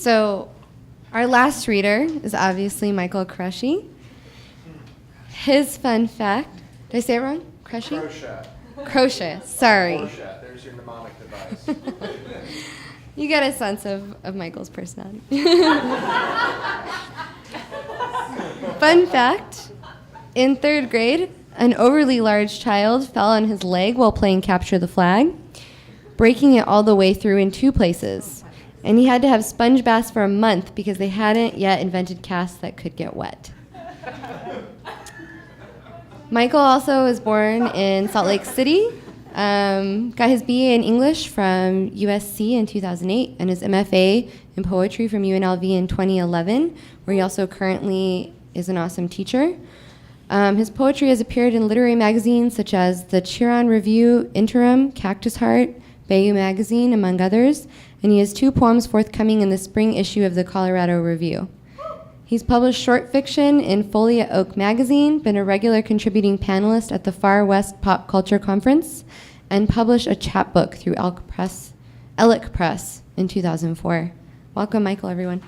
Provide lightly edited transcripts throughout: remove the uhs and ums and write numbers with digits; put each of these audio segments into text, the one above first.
So our last reader is obviously Michael Kroesche. His fun fact, did I say it wrong? Kroesche? Kroesche. Kroesche, sorry. Kroesche. There's your mnemonic device. You get a sense of Michael's personality. Fun fact, in 3rd grade, an overly large child fell on his leg while playing Capture the Flag, breaking it all the way through in 2 places. And he had to have sponge baths for a month because they hadn't yet invented casts that could get wet. Michael also was born in Salt Lake City, got his BA in English from USC in 2008, and his MFA in poetry from UNLV in 2011, where he also currently is an awesome teacher. His poetry has appeared in literary magazines such as the Chiron Review, Interim, Cactus Heart, Bayou Magazine, among others, and he has 2 poems forthcoming in the spring issue of the Colorado Review. He's published short fiction in Foley at Oak Magazine, been a regular contributing panelist at the Far West Pop Culture Conference, and published a chapbook through Elk Press in 2004. Welcome, Michael, everyone.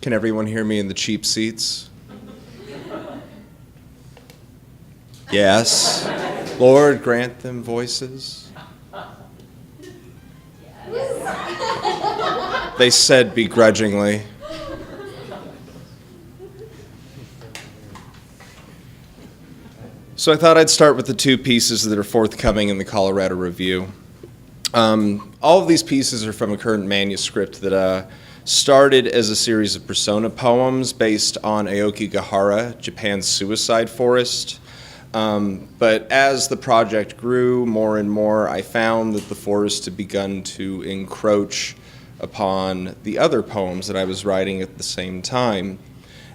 Can everyone hear me in the cheap seats? Yes. Lord, grant them voices. They said begrudgingly. So I thought I'd start with the 2 pieces that are forthcoming in the Colorado Review. All of these pieces are from a current manuscript that started as a series of persona poems based on Aokigahara, Japan's suicide forest. But as the project grew more and more, I found that the forest had begun to encroach upon the other poems that I was writing at the same time.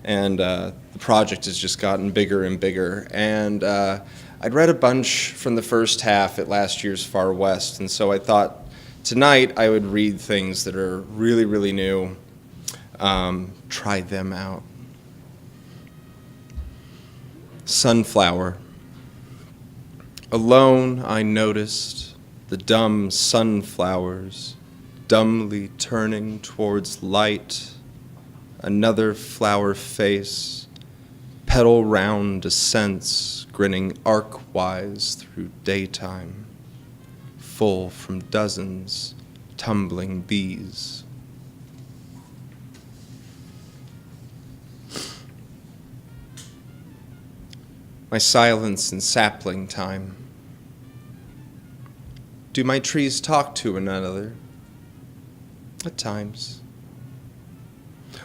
And the project has just gotten bigger and bigger. And I'd read a bunch from the first half at last year's Far West, and so I thought tonight I would read things that are really, really new. Try them out. Sunflower. Alone I noticed the dumb sunflowers dumbly turning towards light. Another flower face, petal round descents, grinning arc-wise through daytime, full from dozens tumbling bees. My silence in sapling time. Do my trees talk to one another? At times.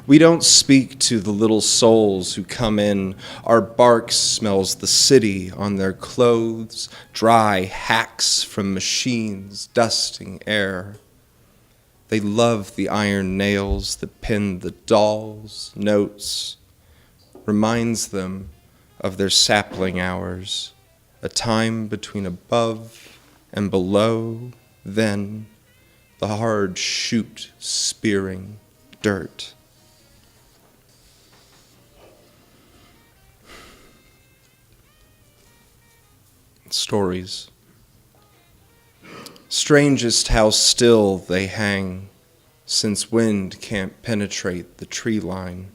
We don't speak to the little souls who come in. Our bark smells the city on their clothes, dry hacks from machines dusting air. They love the iron nails that pin the dolls' notes, reminds them of their sapling hours, a time between above and below, then the hard shoot spearing dirt. Stories. Strangest how still they hang, since wind can't penetrate the tree line.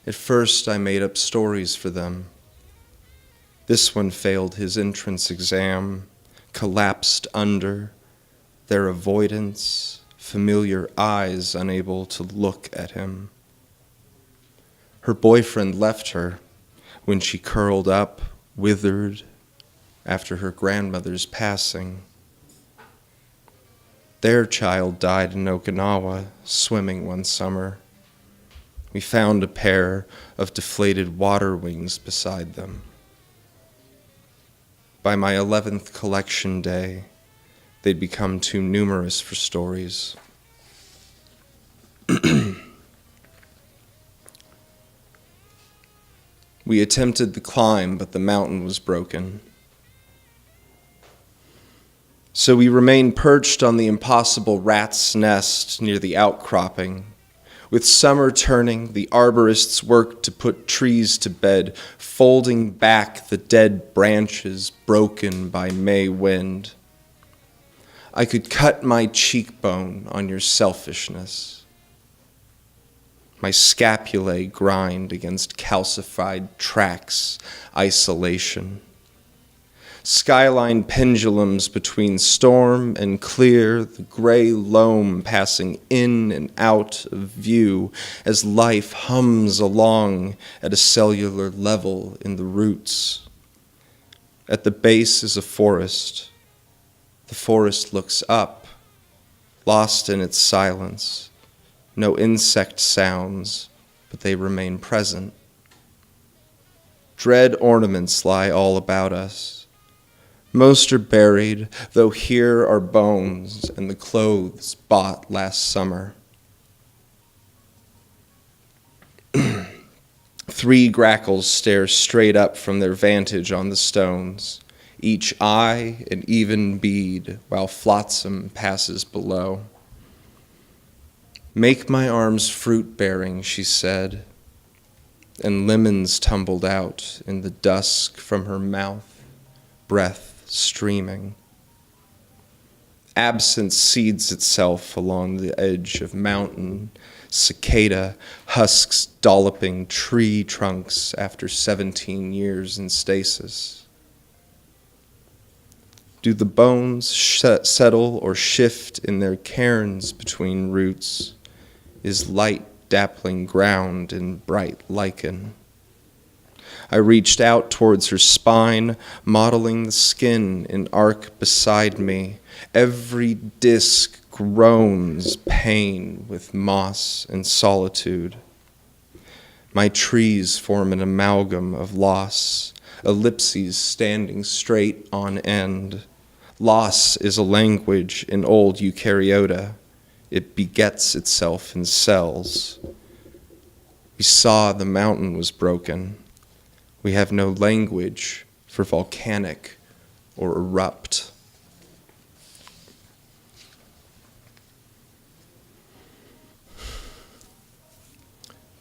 At first I made up stories for them. This one failed his entrance exam, collapsed under their avoidance, familiar eyes unable to look at him. Her boyfriend left her when she curled up, withered, after her grandmother's passing. Their child died in Okinawa, swimming one summer. We found a pair of deflated water wings beside them. By my 11th collection day, they'd become too numerous for stories. We attempted the climb, but the mountain was broken. So we remained perched on the impossible rat's nest near the outcropping, With summer turning, the arborists worked to put trees to bed, folding back the dead branches broken by May wind. I could cut my cheekbone on your selfishness. My scapulae grind against calcified tracks, isolation. Skyline pendulums between storm and clear, the gray loam passing in and out of view as life hums along at a cellular level in the roots. At the base is a forest. The forest looks up, lost in its silence. No insect sounds, but they remain present. Dread ornaments lie all about us. Most are buried, though here are bones and the clothes bought last summer. 3 grackles stare straight up from their vantage on the stones, each eye an even bead, while flotsam passes below. Make my arms fruit-bearing, she said, and lemons tumbled out in the dusk from her mouth, breath streaming. Absence seeds itself along the edge of mountain, cicada husks dolloping tree trunks after 17 years in stasis. Do the bones settle or shift in their cairns between roots? Is light dappling ground in bright lichen? I reached out towards her spine, modeling the skin in arc beside me. Every disc groans pain with moss and solitude. My trees form an amalgam of loss, ellipses standing straight on end. Loss is a language in old eukaryota. It begets itself in cells. We saw the mountain was broken. We have no language for volcanic or erupt.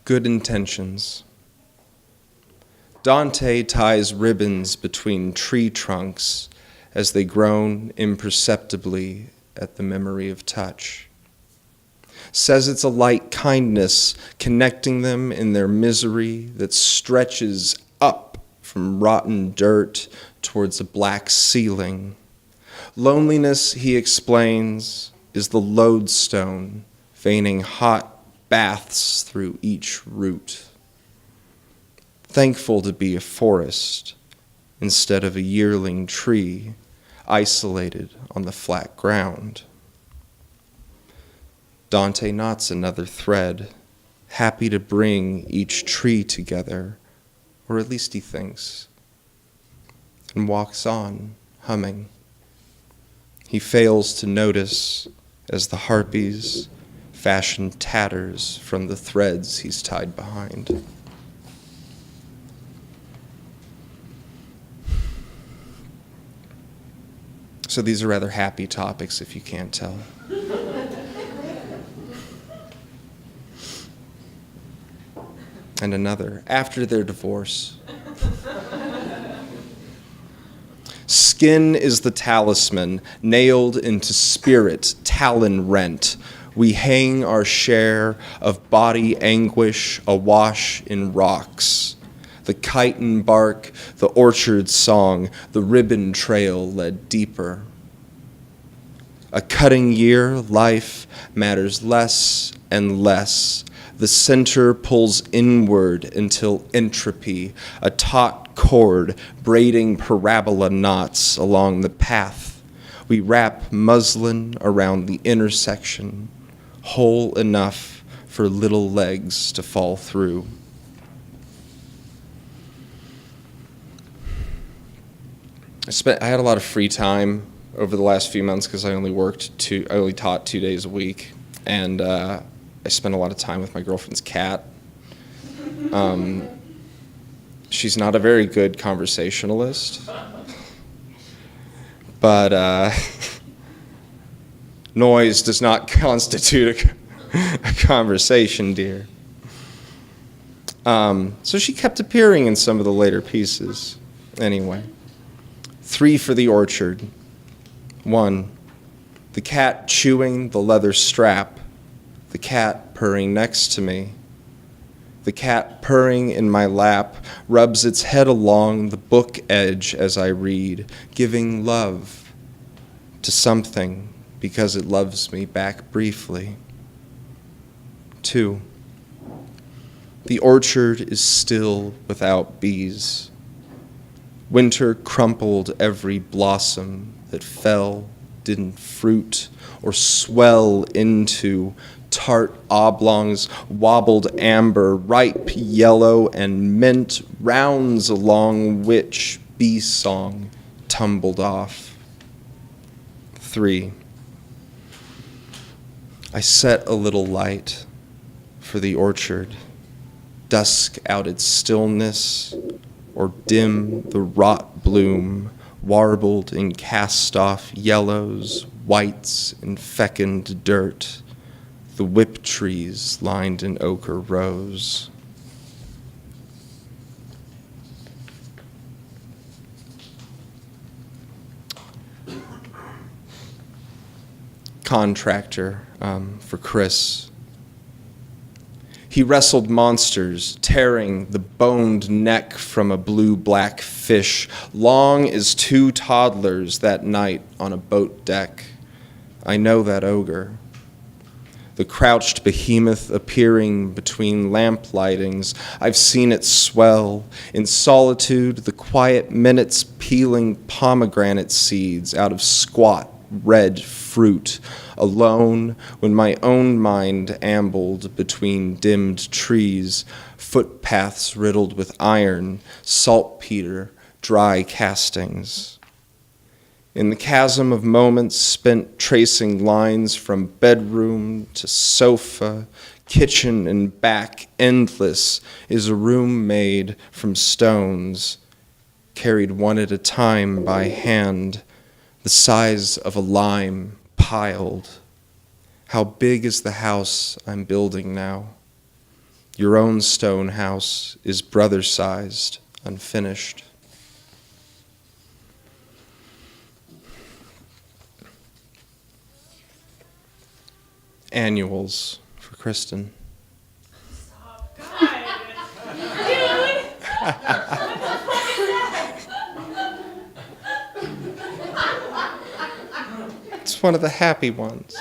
Good intentions. Dante ties ribbons between tree trunks as they groan imperceptibly at the memory of touch. Says it's a light kindness connecting them in their misery that stretches up from rotten dirt towards a black ceiling. Loneliness, he explains, is the lodestone veining hot baths through each root. Thankful to be a forest instead of a yearling tree isolated on the flat ground. Dante knots another thread, happy to bring each tree together, or at least he thinks, and walks on, humming. He fails to notice as the harpies fashion tatters from the threads he's tied behind. So these are rather happy topics, if you can't tell. And another, after their divorce. Skin is the talisman, nailed into spirit, talon rent. We hang our share of body anguish awash in rocks. The chitin bark, the orchard song, the ribbon trail led deeper. A cutting year, life matters less and less. The center pulls inward until entropy, a taut cord braiding parabola knots along the path. We wrap muslin around the intersection, whole enough for little legs to fall through. I had a lot of free time over the last few months because I only taught 2 days a week, and I spent a lot of time with my girlfriend's cat. She's not a very good conversationalist, but noise does not constitute a conversation, dear. So she kept appearing in some of the later pieces. Anyway, 3 for the orchard. 1, the cat chewing the leather strap, the cat purring next to me. The cat purring in my lap rubs its head along the book edge as I read, giving love to something because it loves me back briefly. 2, the orchard is still without bees. Winter crumpled every blossom that fell, didn't fruit or swell into tart oblongs, wobbled amber, ripe yellow, and mint rounds along which bee song tumbled off. 3, I set a little light for the orchard, dusk out its stillness, or dim the wrought bloom, warbled in cast-off yellows, whites, and fecund dirt, the whip trees lined in ochre rose. Contractor for Chris. He wrestled monsters, tearing the boned neck from a blue-black fish, long as 2 toddlers that night on a boat deck. I know that ogre. The crouched behemoth appearing between lamp lightings, I've seen it swell. In solitude, the quiet minutes peeling pomegranate seeds out of squat red fruit, alone when my own mind ambled between dimmed trees, footpaths riddled with iron, saltpeter, dry castings. In the chasm of moments spent tracing lines from bedroom to sofa, kitchen and back, endless, is a room made from stones, carried one at a time by hand, the size of a lime piled. How big is the house I'm building now? Your own stone house is brother-sized, unfinished. Annuals for Kristen. Stop, God. Dude. It's one of the happy ones.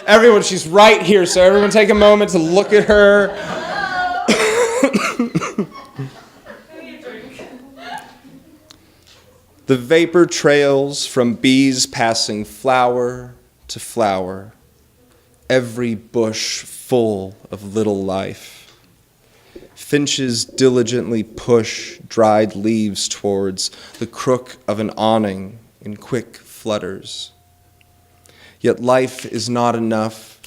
Everyone, she's right here, so everyone take a moment to look at her. The vapor trails from bees passing flower to flower, every bush full of little life. Finches diligently push dried leaves towards the crook of an awning in quick flutters. Yet life is not enough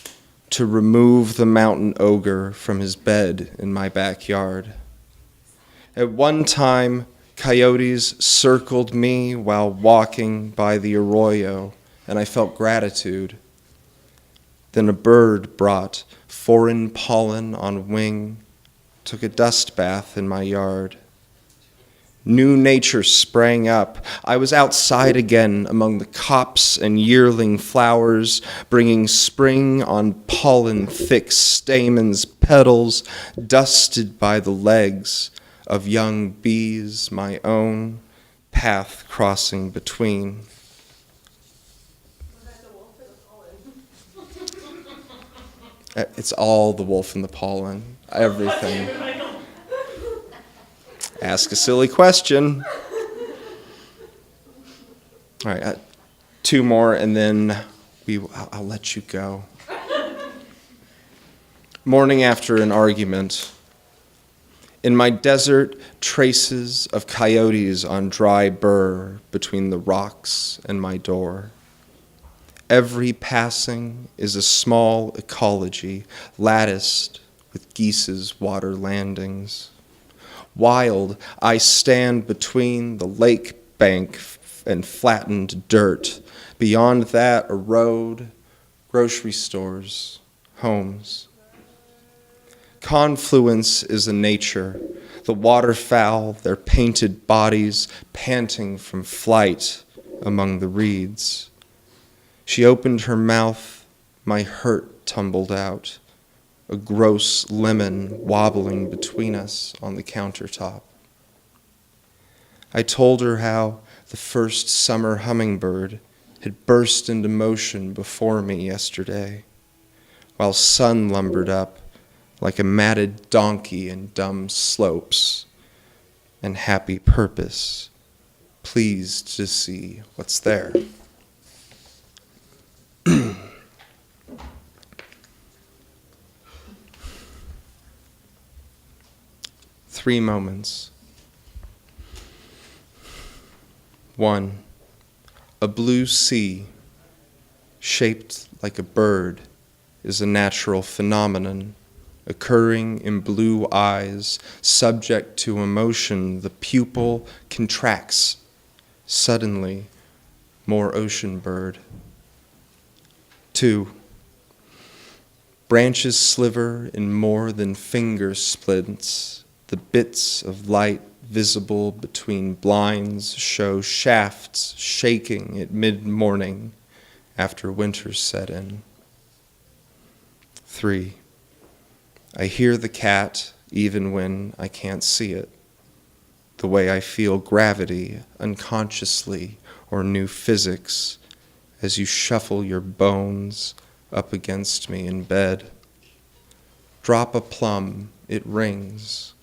to remove the mountain ogre from his bed in my backyard. At one time, coyotes circled me while walking by the arroyo, and I felt gratitude. Then a bird brought foreign pollen on wing, took a dust bath in my yard. New nature sprang up. I was outside again among the copse and yearling flowers, bringing spring on pollen-thick stamens, petals dusted by the legs of young bees, my own path crossing between. Was that the wolf or the pollen? It's all the wolf and the pollen, everything. Ask a silly question. All right, 2 more, and then I'll let you go. Morning after an argument. In my desert, traces of coyotes on dry burr between the rocks and my door. Every passing is a small ecology, latticed with geese's water landings. Wild, I stand between the lake bank and flattened dirt. Beyond that, a road, grocery stores, homes. Confluence is a nature, the waterfowl, their painted bodies panting from flight among the reeds. She opened her mouth, my hurt tumbled out, a gross lemon wobbling between us on the countertop. I told her how the first summer hummingbird had burst into motion before me yesterday, while sun lumbered up like a matted donkey in dumb slopes, and happy purpose, pleased to see what's there. 3 moments. 1. A blue sea, shaped like a bird, is a natural phenomenon, occurring in blue eyes, subject to emotion. The pupil contracts. Suddenly, more ocean bird. 2. Branches sliver in more than finger splints. The bits of light visible between blinds show shafts shaking at mid-morning after winter set in. 3. I hear the cat even when I can't see it, the way I feel gravity unconsciously or new physics as you shuffle your bones up against me in bed. Drop a plum, it rings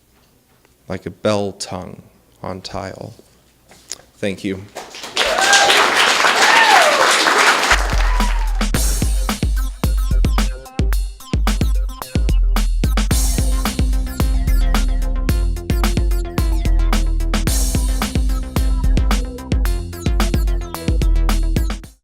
like a bell tongue on tile. Thank you.